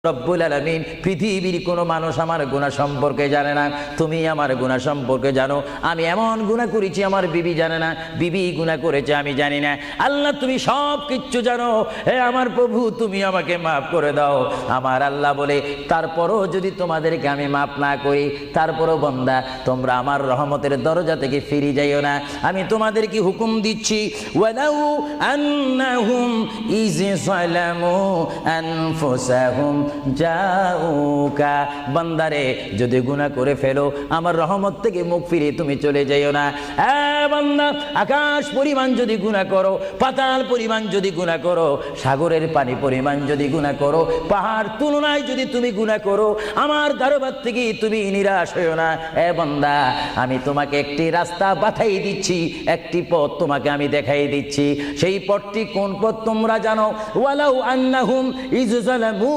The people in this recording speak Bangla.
রব্বুল আলামিন পৃথিবীর কোনো মানুষ আমার গুনাহ সম্পর্কে জানে না, তুমি আমার গুনাহ সম্পর্কে জানো। আমি এমন গুনাহ করেছি আমার বিবি জানে না, বিবি গুনাহ করেছে আমি জানি না। আল্লাহ তুমি সব কিচ্ছু জানো, হে আমার প্রভু তুমি আমাকে মাফ করে দাও। আমার আল্লাহ বলে তারপরও যদি তোমাদেরকে আমি মাফ না করি, তারপরও বান্দা তোমরা আমার রহমতের দরজা থেকে ফিরে যাইও না। আমি তোমাদেরকে হুকুম দিচ্ছি, ওয়ালাউ আন্নাহুম ইয যালামু আনফুসাহুম যাউকা, বান্দারে যদি গুনাহ করে ফেলো আমার রহমত থেকে মুখ ফিরে তুমি চলে যাইও না। বান্দা আকাশ পরিমাণ যদি গুনাহ করো, পাতাল পরিমাণ যদি গুনাহ করো, সাগরের পানি পরিমাণ যদি গুনাহ করো, পাহাড় তুলনায় যদি তুমি গুনাহ করো, আমার দরবার থেকে তুমি নিরাশ হইও না। বান্দা আমি তোমাকে একটি রাস্তা বাতাই দিচ্ছি, একটি পথ তোমাকে আমি দেখাই দিচ্ছি। সেই পথটি কোন পথ তোমরা জানো? ওয়ালাউ আন্নাহুম ইয যালামু